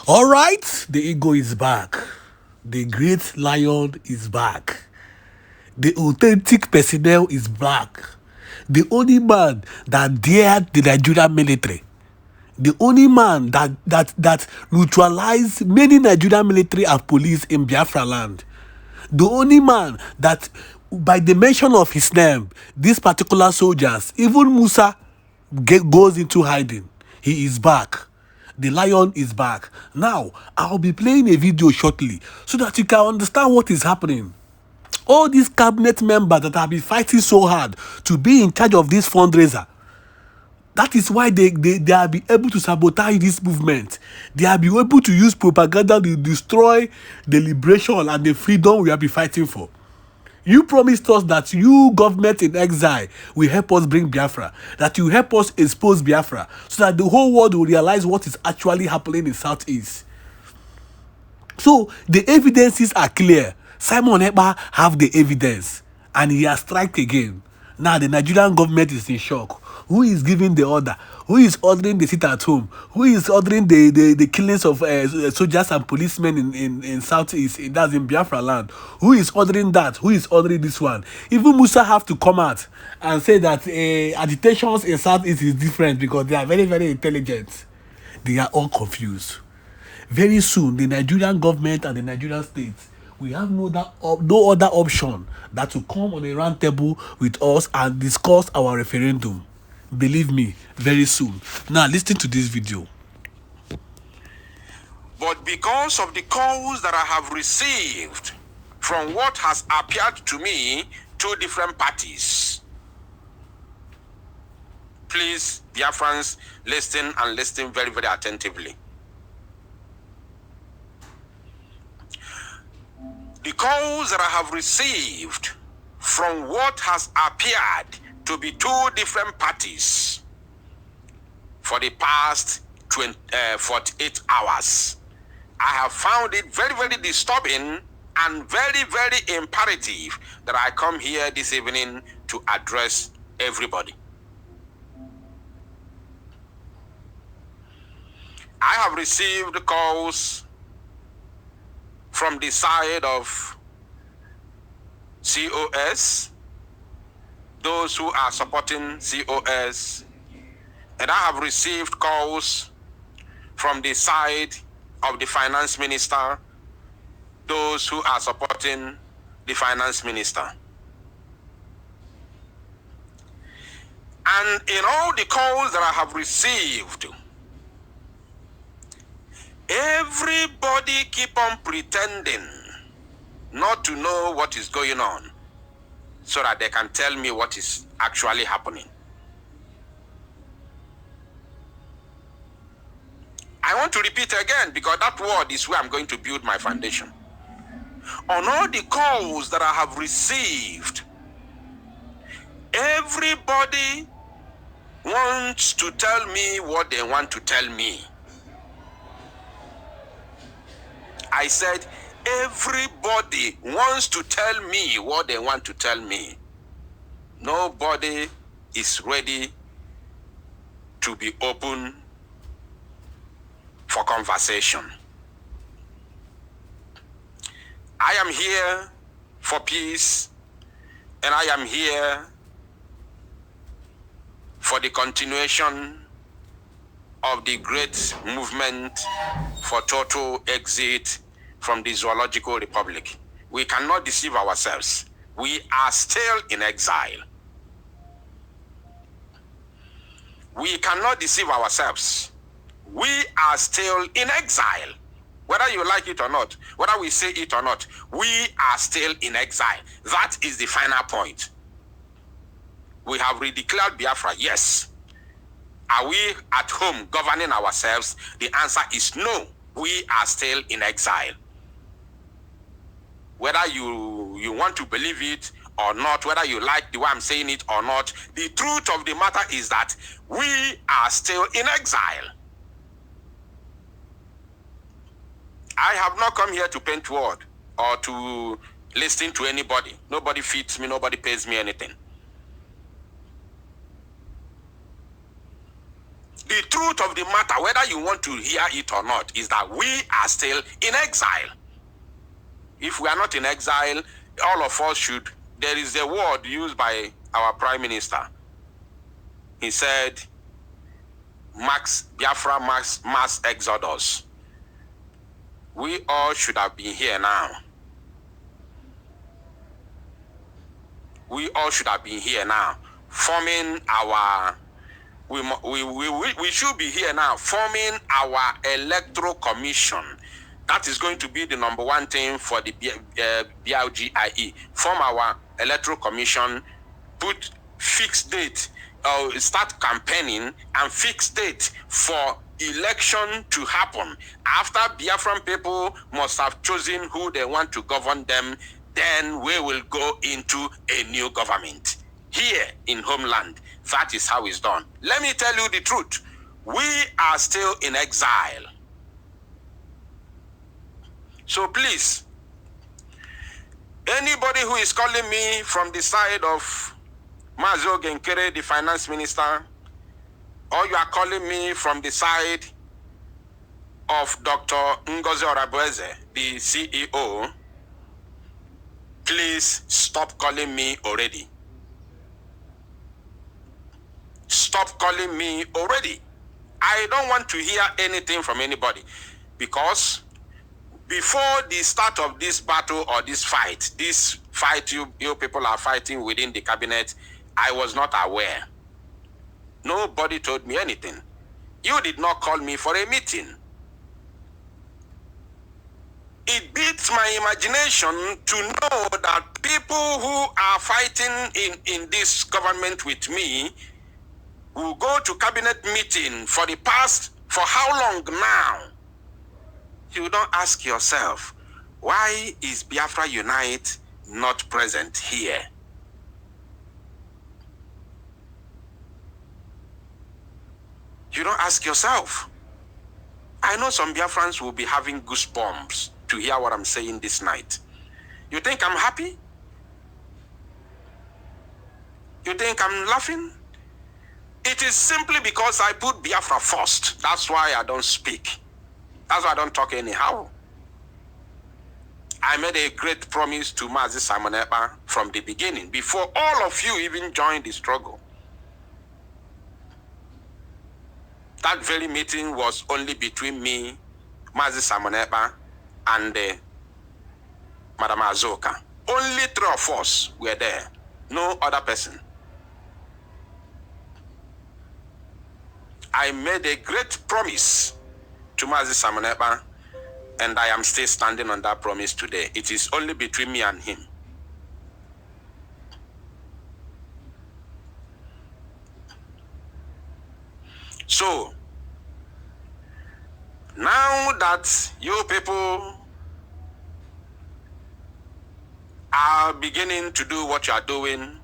All right, the ego is back. The great lion is back. The authentic personnel is back. The only man that dared the Nigerian military. The only man that neutralized many Nigerian military and police in Biafra land. The only man that, by the mention of his name, these particular soldiers, even Musa goes into hiding. He is back. The lion is back. Now, I'll be playing a video shortly so that you can understand what is happening. All these cabinet members that have been fighting so hard to be in charge of this fundraiser, that is why they have been able to sabotage this movement. They have been able to use propaganda to destroy the liberation and the freedom we have been fighting for. You promised us that you, government in exile, will help us bring Biafra, that you help us expose Biafra, so that the whole world will realize what is actually happening in Southeast. So the evidences are clear. Simon Ekpà have the evidence, and he has strike again. Now the Nigerian government is in shock. Who is giving the order? Who is ordering the sit at home? Who is ordering the killings of soldiers and policemen in Southeast? That's in Biafra land. Who is ordering that? Who is ordering this one? Even Musa have to come out and say that agitations in Southeast is different because they are very, very intelligent. They are all confused. Very soon, the Nigerian government and the Nigerian state, we have no other option than to come on a round table with us and discuss our referendum. Believe me, very soon. Now, listen to this video. But because of the calls that I have received from what has appeared to me, two different parties, please, Biafrans, listen and listen very, very attentively. The calls that I have received from what has appeared to be two different parties for the past 48 hours, I have found it very, very disturbing and very, very imperative that I come here this evening to address everybody. I have received calls from the side of COS, those who are supporting COS, and I have received calls from the side of the finance minister, those who are supporting the finance minister. And in all the calls that I have received, everybody keep on pretending not to know what is going on so that they can tell me what is actually happening. I want to repeat again because that word is where I'm going to build my foundation. On all the calls that I have received, everybody wants to tell me what they want to tell me. I said, everybody wants to tell me what they want to tell me. Nobody is ready to be open for conversation. I am here for peace, and I am here for the continuation of the great movement for total exit from the Zoological Republic. We cannot deceive ourselves. We are still in exile. We cannot deceive ourselves. We are still in exile. Whether you like it or not, whether we say it or not, we are still in exile. That is the final point. We have redeclared Biafra, yes. Are we at home governing ourselves? The answer is no. We are still in exile. Whether you want to believe it or not, whether you like the way I'm saying it or not, the truth of the matter is that we are still in exile. I have not come here to paint word or to listen to anybody. Nobody feeds me, nobody pays me anything. The truth of the matter, whether you want to hear it or not, is that we are still in exile. If we are not in exile, all of us should. There is a word used by our Prime Minister. He said, Biafra mass exodus. We all should have been here now. We all should have been here now, forming our. We should be here now, forming our electoral commission. That is going to be the number one thing for the BLGIE. Form our electoral commission, put fixed date, start campaigning and fixed date for election to happen. After Biafran people must have chosen who they want to govern them, then we will go into a new government. Here in homeland, that is how it's done. Let me tell you the truth. We are still in exile. So please, anybody who is calling me from the side of Mazo Genkere, the finance minister, or you are calling me from the side of Dr. Ngozi Orabueze, the CEO, please stop calling me already. Stop calling me already. I don't want to hear anything from anybody, because before the start of this battle or this fight you people are fighting within the cabinet, I was not aware. Nobody told me anything. You did not call me for a meeting. It beats my imagination to know that people who are fighting in this government with me will go to cabinet meeting for how long now? You don't ask yourself, why is Biafra Unite not present here? You don't ask yourself. I know some Biafrans will be having goosebumps to hear what I'm saying this night. You think I'm happy? You think I'm laughing? It is simply because I put Biafra first. That's why I don't speak. That's why I don't talk anyhow. I made a great promise to Mazi Simon Èkpà from the beginning, before all of you even joined the struggle. That very meeting was only between me, Mazi Simon Èkpà, and Madam Azoka. Only 3 of us were there. No other person. I made a great promise to Mazi Simon Èkpà, and I am still standing on that promise today. It is only between me and him. So, now that you people are beginning to do what you are doing,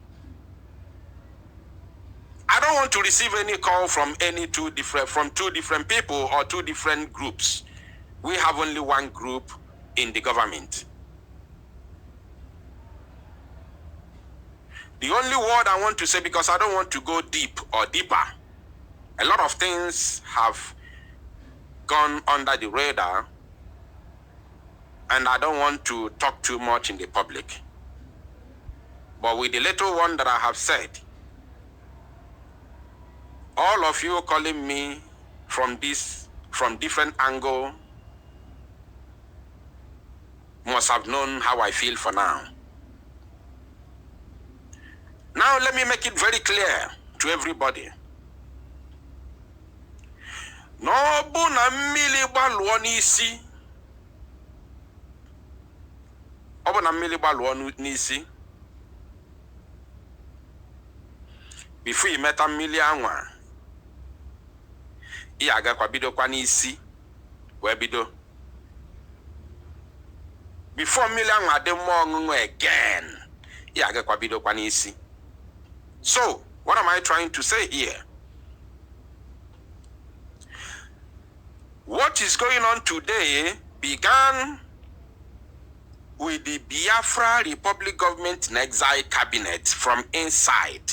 I don't want to receive any call from two different people or 2 different groups. We have only one group in the government. The only word I want to say, because I don't want to go deep or deeper, a lot of things have gone under the radar, and I don't want to talk too much in the public. But with the little one that I have said, all of you calling me from different angle must have known how I feel for now. Now let me make it very clear to everybody. No bu na mmiri gbaluo n'isi. Ọ bụ na mmiri gbaluo n'isi. Before imeta mmiri anwa, ị agakwa bido kwa n'isi wee bido. Before mmiri anwa dị mma ọṅụṅụ again, ị agakwa bido kwa n'isi. So, what am I trying to say here? What is going on today began with the Biafra Republic Government in Exile cabinet from inside.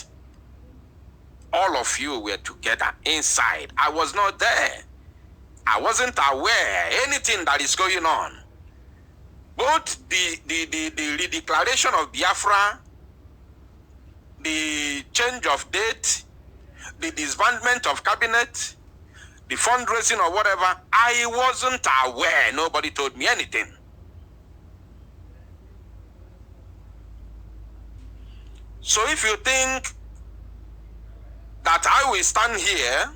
all of you were together inside. I was not there. I wasn't aware anything that is going on. Both the redeclaration of Biafra, the change of date, the disbandment of cabinet, the fundraising or whatever, I wasn't aware. Nobody told me anything. So if you think that I will stand here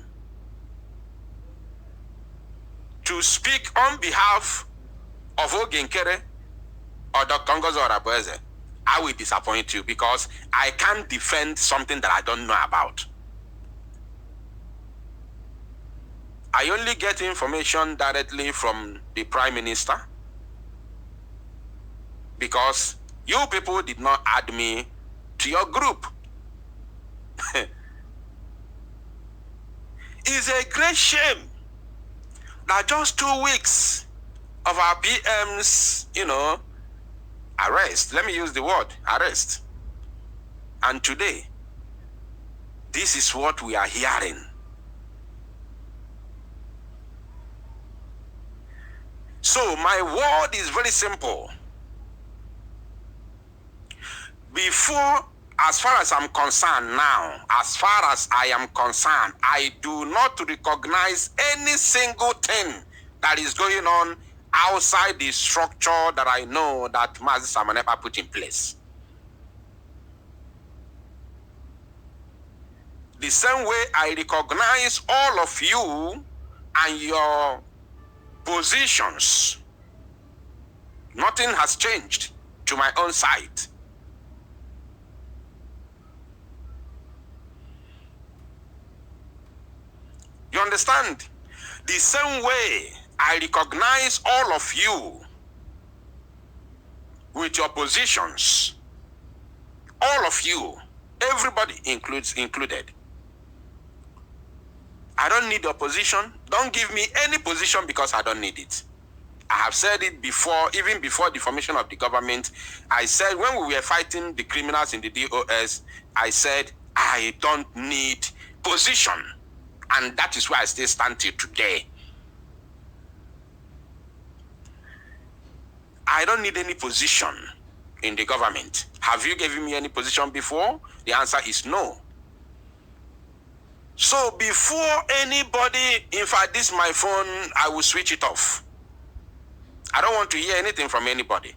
to speak on behalf of Ogenkere or Dr. Ngozi Orabueze, I will disappoint you, because I can't defend something that I don't know about. I only get information directly from the Prime Minister, because you people did not add me to your group. It's a great shame that just 2 weeks of our PM's, arrest, let me use the word, arrest, and today, this is what we are hearing. So my word is very simple. Before, as far as I'm concerned now, as far as I am concerned, I do not recognize any single thing that is going on outside the structure that I know that Mazi Samanepa put in place. The same way I recognize all of you and your positions, nothing has changed to my own side. You understand? The same way I recognize all of you with your positions, all of you, everybody included. I don't need opposition. Don't give me any position, because I don't need it. I have said it before, even before the formation of the government. I said when we were fighting the criminals in the DOS, I said I don't need position. And that is why I still stand till today. I don't need any position in the government. Have you given me any position before? The answer is no. So before anybody, in fact, this is my phone, I will switch it off. I don't want to hear anything from anybody.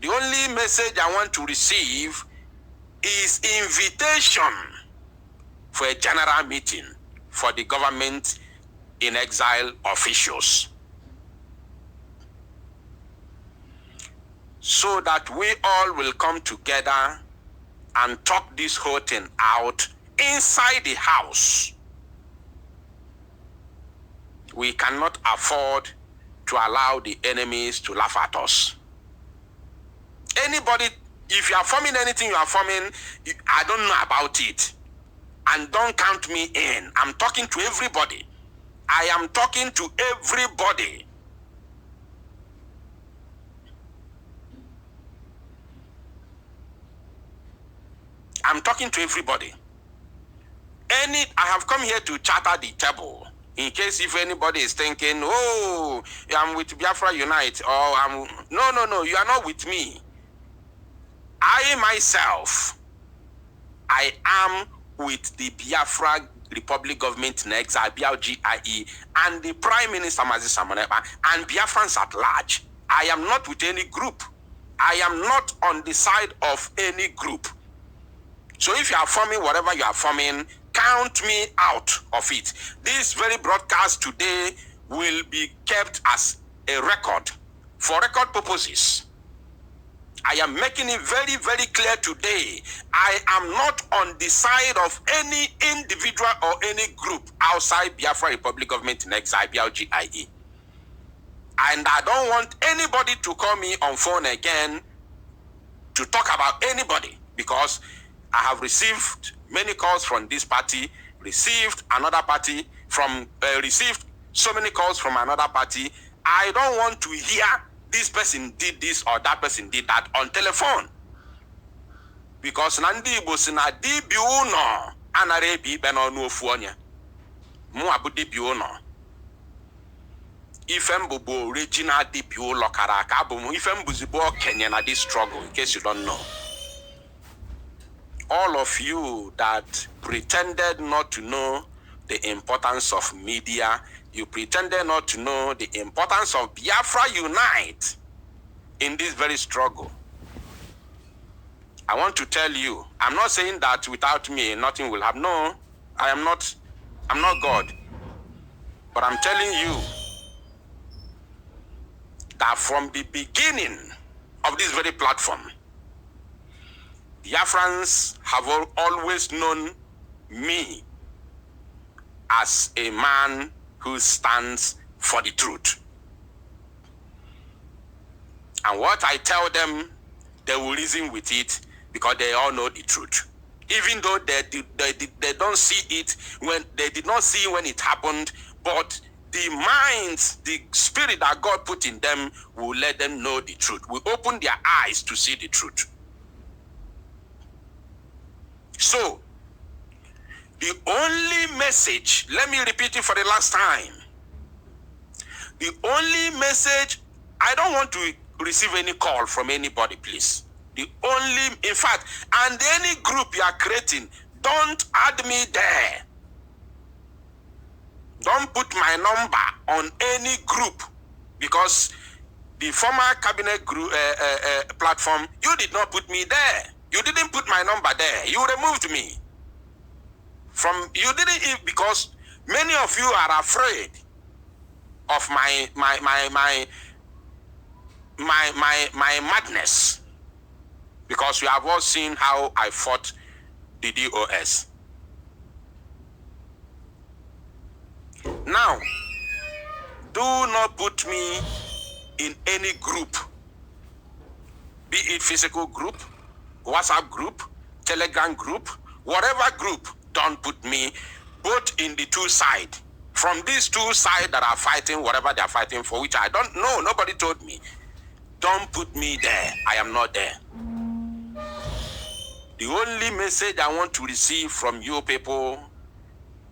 The only message I want to receive is invitation for a general meeting for the government in exile officials, so that we all will come together and talk this whole thing out inside the house. We cannot afford to allow the enemies to laugh at us. Anybody, if you are forming anything you are forming, I don't know about it. And don't count me in. I'm talking to everybody. I am talking to everybody. I'm talking to everybody. I have come here to charter the table. In case if anybody is thinking, oh, I'm with Biafra Unite, or no, you are not with me. I myself, I am with the Biafra Republic Government in Exile, BLGIE, and the Prime Minister Mazi Samanepa, and Biafrans at large. I am not with any group. I am not on the side of any group. So if you are forming whatever you are forming, count me out of it. This very broadcast today will be kept as a record for record purposes. I am making it very, very clear today. I am not on the side of any individual or any group outside Biafra Republic Government in Exile, BLGIE. And I don't want anybody to call me on phone again to talk about anybody, because I have received many calls from this party, received another party from, received so many calls from another party. I don't want to hear this person did this or that person did that on telephone. Because Nandi Igbo si na dibia uno anara ebi ikpe n'ọnụ ofu onye mụ abụ dibịa ụlọ ife mbụbụ original dibịa ụlọ kara aka abụ m ife mbụzibụ okenye na this struggle in case you don't know. All of you that pretended not to know the importance of media, you pretended not to know the importance of Biafra Unite in this very struggle. I want to tell you, I'm not saying that without me nothing will happen. No, I'm not God. But I'm telling you that from the beginning of this very platform, Biafrans have always known me as a man who stands for the truth. And what I tell them, they will reason with it because they all know the truth. Even though they don't see it when they did not see when it happened, but the minds, the spirit that God put in them will let them know the truth, will open their eyes to see the truth. So, the only message, let me repeat it for the last time. The only message, I don't want to receive any call from anybody, please. The only, in fact, and any group you are creating, don't add me there. Don't put my number on any group, because the former cabinet group platform, you did not put me there. You didn't put my number there. You removed me from. You didn't, because many of you are afraid of my madness, because you have all seen how I fought the DOS. Now, do not put me in any group, be it physical group, WhatsApp group, Telegram group, whatever group. Don't put me both in the two sides. From these two sides that are fighting whatever they are fighting for, which I don't know, nobody told me. Don't put me there. I am not there. The only message I want to receive from you people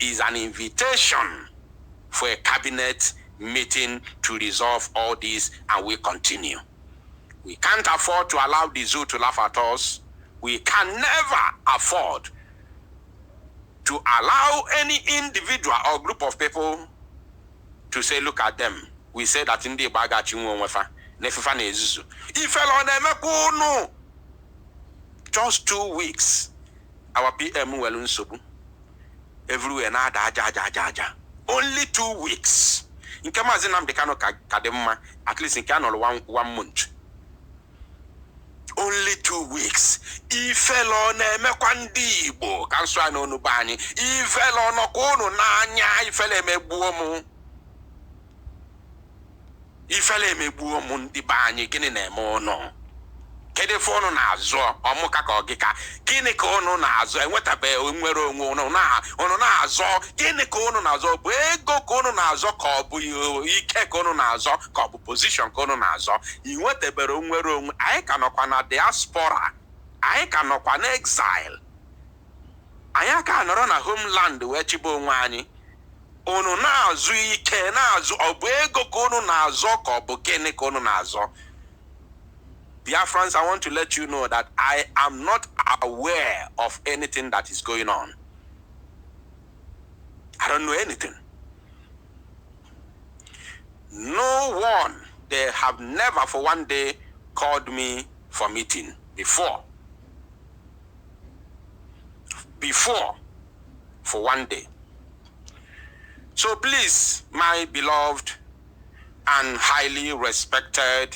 is an invitation for a cabinet meeting to resolve all this, and we continue. We can't afford to allow the zoo to laugh at us. We can never afford to allow any individual or group of people to say, look at them. We say that in the bagachi nefifa nezuzu. No. Just 2 weeks. Our PM welun sobu. Everywhere na da. Only 2 weeks. In Kamazinam de Kano Kadema, at least in Kano 1 month. Only 2 weeks. Ifelo ne mekwandi Igbo kanswa no nubani. Ifelo no kono nanya ifele mebuomu. Ifele mebuomu ndi bani gini ne mono. Kede fono na azo omuka ka ogika. Gini ka ono na azo enwetabe onwere onwe ono na azo. Gini ka ono na azo bụ ego ka ono na azo ka obu ike ka ono na azo ka obu position ka ono na azo. Inwetebere onwere onwe. Anyị ka nọkwa na diaspora. Anyị ka nọkwa na exile. Anyị ka nọrọ na homeland wee chibo onwe anyị. Ono na azu ike na azu obu ego ka ono na azo ka obu gini ka ono na azo. Biafrans, I want to let you know that I am not aware of anything that is going on. I don't know anything. No one, they have never for one day called me for meeting before. For one day. So please, my beloved and highly respected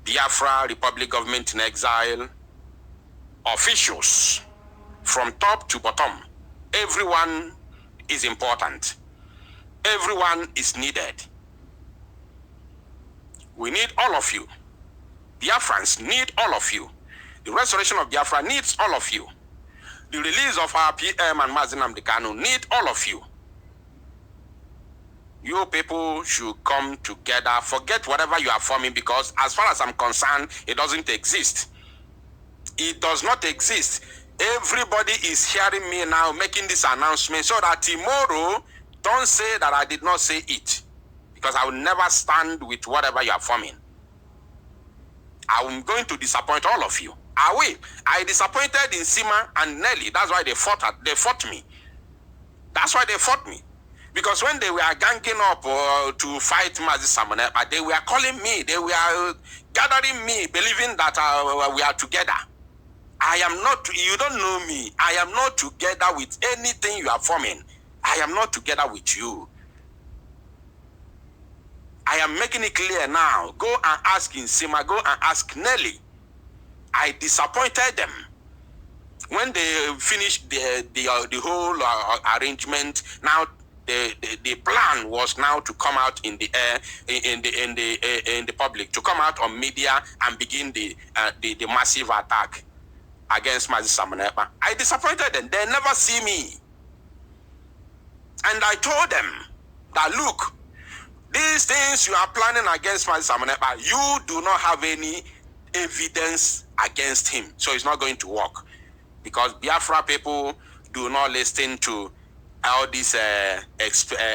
Biafra Republic Government in Exile officials, from top to bottom, everyone is important. Everyone is needed. We need all of you. Biafrans need all of you. The restoration of Biafra needs all of you. The release of our PM and Mazinam Dekano need all of you. You people should come together. Forget whatever you are forming, because as far as I'm concerned, it doesn't exist. It does not exist. Everybody is hearing me now making this announcement so that tomorrow, don't say that I did not say it. Because I will never stand with whatever you are forming. I'm going to disappoint all of you. I will. I disappointed in Sima and Nelly. That's why they fought me. That's why they fought me. Because when they were ganging up to fight Mazi Samonepa, they were calling me. They were gathering me, believing that we are together. I am not. You don't know me. I am not together with anything you are forming. I am not together with you. I am making it clear now. Go and ask Nsima. Go and ask Nelly. I disappointed them when they finished the whole arrangement. Now the plan was now to come out in the air, in the public, to come out on media and begin the massive attack against Mazi Samonepa. I disappointed them. They never see me, and I told them that look, these things you are planning against Mazi Samonepa, you do not have any evidence against him, so it's not going to work, because Biafra people do not listen to all this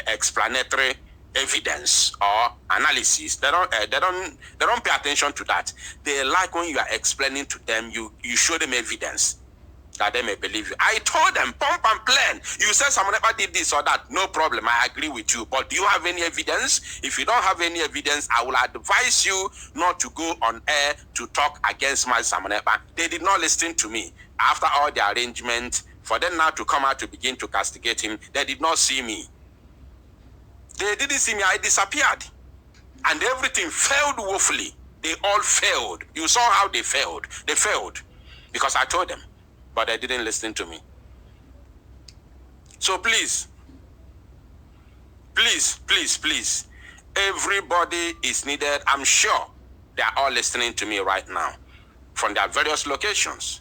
explanatory evidence or analysis. They don't pay attention to that. They like when you are explaining to them, you show them evidence that they may believe you. I told them, pump and plan. You said Samonepa did this or that. No problem. I agree with you. But do you have any evidence? If you don't have any evidence, I will advise you not to go on air to talk against Mazi Samonepa. They did not listen to me. After all the arrangement, for them now to come out to begin to castigate him, they did not see me. They didn't see me. I disappeared. And everything failed woefully. They all failed. You saw how they failed. They failed because I told them. But they didn't listen to me. So please, everybody is needed. I'm sure they are all listening to me right now from their various locations.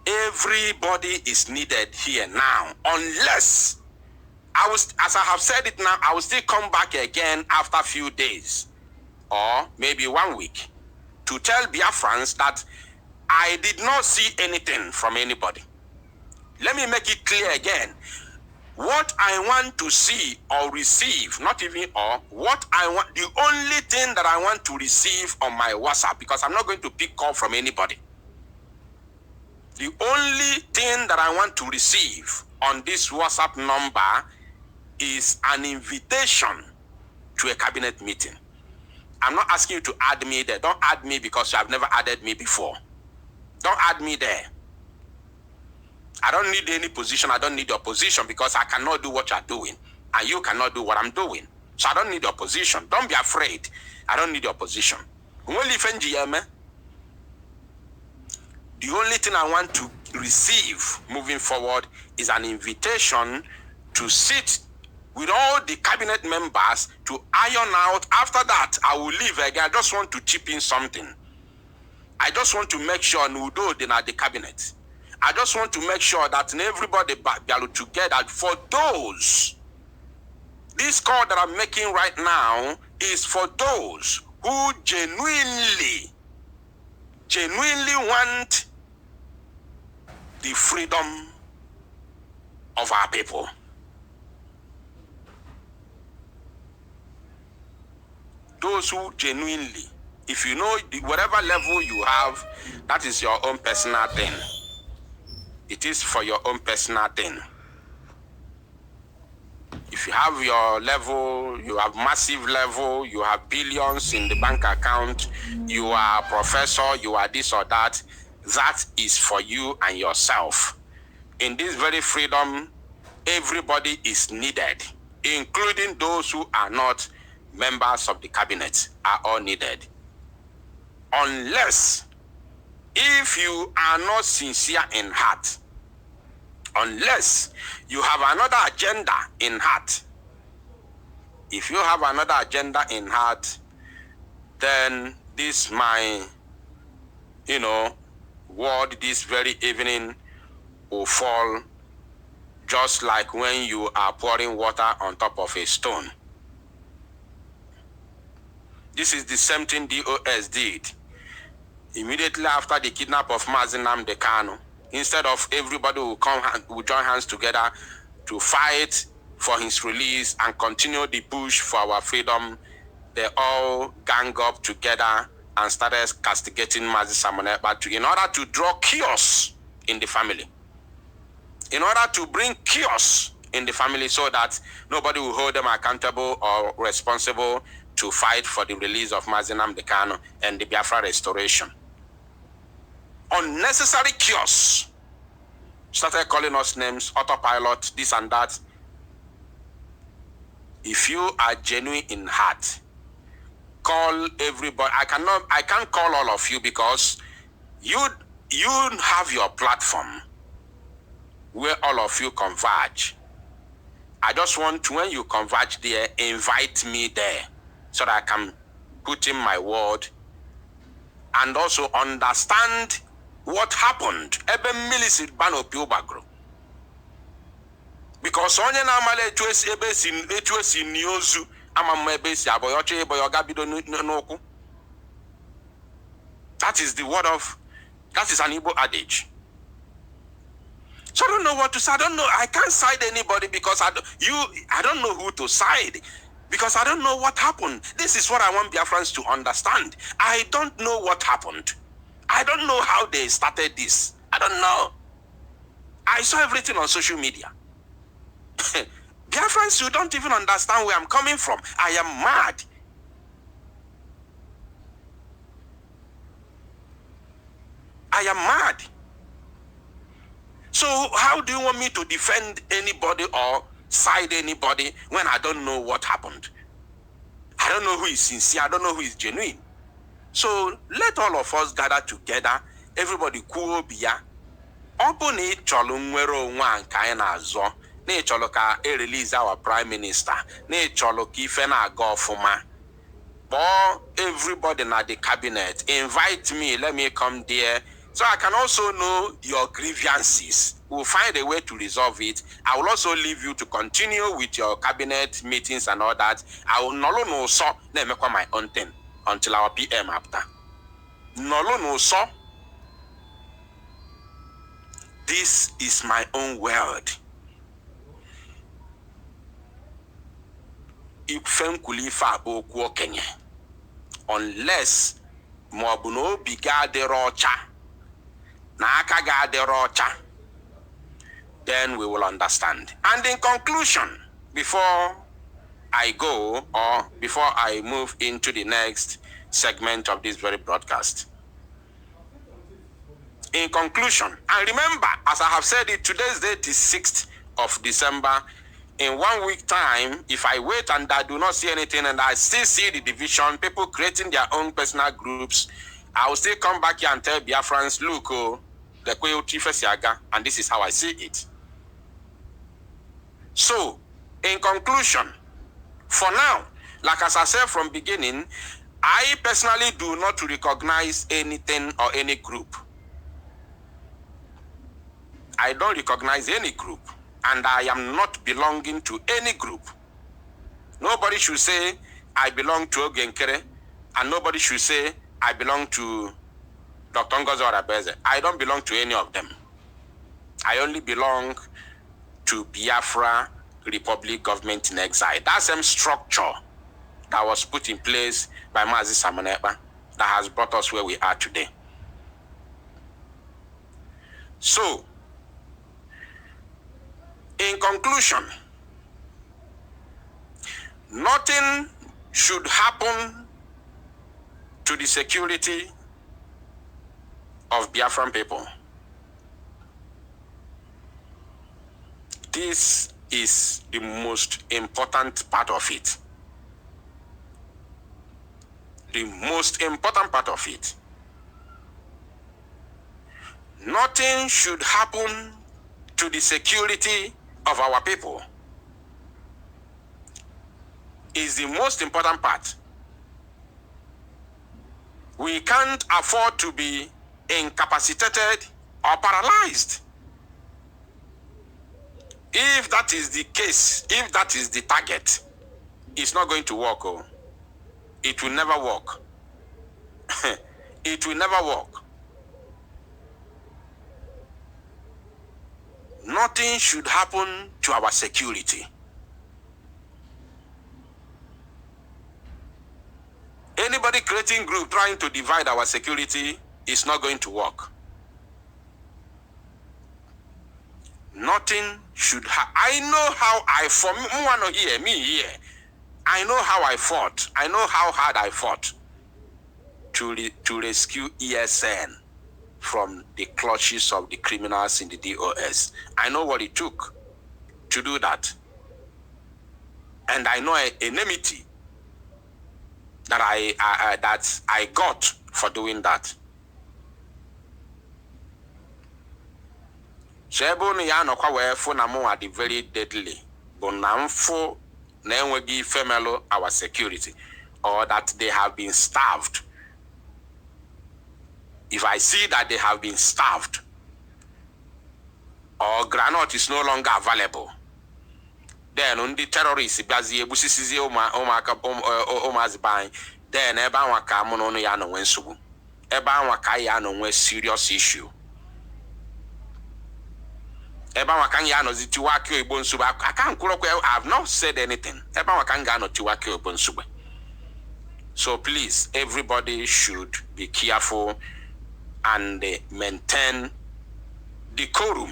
Everybody is needed here now, unless as I have said it now, I will still come back again after a few days or maybe 1 week to tell Biafrans that I did not see anything from anybody. Let me make it clear again. What I want to see or receive, not even or, what I want, the only thing that I want to receive on my WhatsApp, because I'm not going to pick call from anybody. The only thing that I want to receive on this WhatsApp number is an invitation to a cabinet meeting. I'm not asking you to add me there. Don't add me because you have never added me before. Don't add me there. I don't need any position. I don't need your position because I cannot do what you're doing. And you cannot do what I'm doing. So I don't need your position. Don't be afraid. I don't need your position. The only thing I want to receive moving forward is an invitation to sit with all the cabinet members to iron out. After that, I will leave again. I just want to chip in something. I just want to make sure Nudo is at the cabinet. I just want to make sure that everybody are together. For those, this call that I'm making right now is for those who genuinely want the freedom of our people. Those who genuinely, if you know whatever level you have, that is your own personal thing. It is for your own personal thing. If you have your level, you have massive level, you have billions in the bank account, you are a professor, you are this or that, that is for you and yourself. In this very freedom, everybody is needed, including those who are not members of the cabinet, are all needed. Unless, if you are not sincere in heart, unless you have another agenda in heart, if you have another agenda in heart, then this my, word this very evening will fall just like when you are pouring water on top of a stone. This is the same thing DOS did immediately after the kidnap of Mazi Nnamdi Kanu. Instead of everybody will join hands together to fight for his release and continue the push for our freedom, they all gang up together and started castigating Mazi Simon Ekpa in order to draw chaos in the family. In order to bring chaos in the family so that nobody will hold them accountable or responsible to fight for the release of Mazi Nnamdi Kanu and the Biafra restoration. Unnecessary chaos. Started calling us names, autopilot, this and that. If you are genuine in heart, call everybody. I can't call all of you because you have your platform where all of you converge. I just want to, when you converge there, invite me there so that I can put in my word and also understand what happened. Because onye na amale etu esi niozu amam ebe si aboyoche eboyoga bido n'okwu. That is the word of, that is an Igbo adage. So I don't know what to say. I don't know. I can't side anybody because I don't know who to side because I don't know what happened. This is what I want Biafrans to understand. I don't know what happened. I don't know how they started this. I don't know. I saw everything on social media. Biafrans, you don't even understand where I'm coming from. I am mad. I am mad. So how do you want me to defend anybody or side anybody when I don't know what happened? I don't know who is sincere. I don't know who is genuine. So let all of us gather together. Everybody kwuo biya. Obu na ịchọrọ nwere onwe a nke anyị na-azọ, na ịchọrọ ka release our prime minister, na ịchọrọ ka ife na-aga ọfụma. Kpọọ everybody na the cabinet. Invite me, let me come there. So I can also know your grievances. We'll find a way to resolve it. I will also leave you to continue with your cabinet meetings and all that. I will no no so let me call my own thing until our PM after. No so. This is my own world. Ifem kulifa okwu okenye. Unless mobuno biga de rocha. Then we will understand. And in conclusion, before I go or before I move into the next segment of this very broadcast, in conclusion, and remember, as I have said it, today's date is 6th of December. In 1 week time, if I wait and I do not see anything and I still see the division, people creating their own personal groups, I will still come back here and tell Biafrans, look, and this is how I see it. So, in conclusion, for now, like as I said from beginning, I personally do not recognize anything or any group. I don't recognize any group, and I am not belonging to any group. Nobody should say I belong to Ogenkere, and nobody should say I belong to Dr. Ngozi Orabeze. I don't belong to any of them. I only belong to Biafra Republic Government in Exile. That same structure that was put in place by Mazi Simon Ekpa that has brought us where we are today. So, in conclusion, nothing should happen to the security of Biafran people. This is the most important part of it. The most important part of it. Nothing should happen to the security of our people. Is the most important part. We can't afford to be incapacitated or paralyzed. If that is the case, if that is the target, it's not going to work. Oh. It will never work. It will never work. nothing should happen to our security. Anybody creating group trying to divide our security is not going to work. Nothing should I know how I fought. Me here. I know how I fought. I know how hard I fought to rescue ESN from the clutches of the criminals in the DOS. I know what it took to do that. And I know an enmity that I got for doing that. Shebo ni ya no kwa wefu na mo are very deadly. Bonamfo na enwegi femelo our security, or that they have been starved. If I see that they have been starved, or granite is no longer available, then on the terrorists bazi ebusisizi omazibany, then eba waka mono no ya no wensugu. Eba waka ya no we serious issue. Eba waka ya no zitiwaki obonsugu. I have not said anything. Eba waka ya no tiwaki obonsugu. So please, everybody should be careful and maintain decorum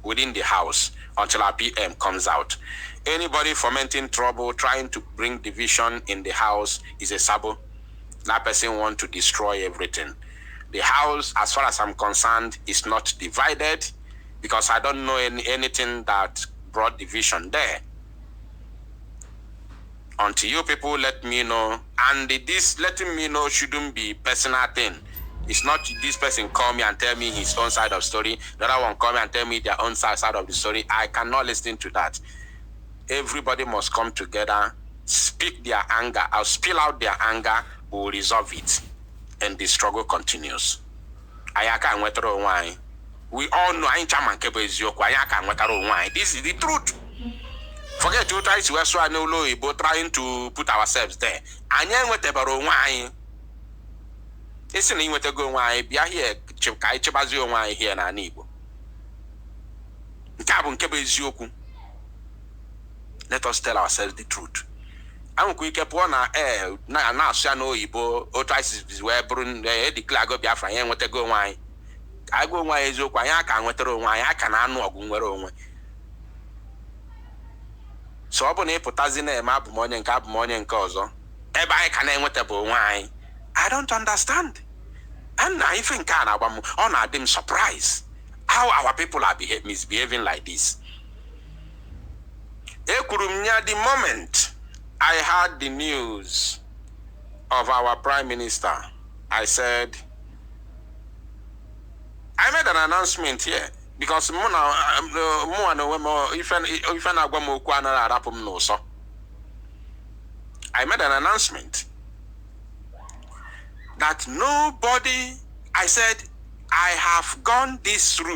within the house until our PM comes out. Anybody fomenting trouble, trying to bring division in the house is a sabo. That person wants to destroy everything. The house, as far as I'm concerned, is not divided because I don't know anything that brought division there. Until you people let me know, and this letting me know shouldn't be personal thing. It's not this person call me and tell me his own side of story, the other one call me and tell me their own side of the story. I cannot listen to that. Everybody must come together, speak their anger, I'll spill out their anger, we'll resolve it. And the struggle continues. Ayaka and wetero wine. We all know I chairman kebo is your ayaka and wetero wine. This is the truth. Forget to try to so I know low, but trying to put ourselves there. Anya wetero wine. Listen, you want to go why be here, Chikai Chabazio wine here na Nibo. Kabun kebo is yoku. Let us tell ourselves the truth. I'm quick upon our air, now Shano Ibo, or twice is where Brun declare go Biafra and what to go wine. I go why is your Quayaka and what to wine, I can know Gunwero. So Abone potazine map morning and cab morning and causa. Eba I can what about wine. I don't understand. And I think can on them surprise how our people are misbehaving like this. The moment I heard the news of our Prime Minister, I said, I made an announcement here because I made an announcement that nobody, I said, I have gone this route.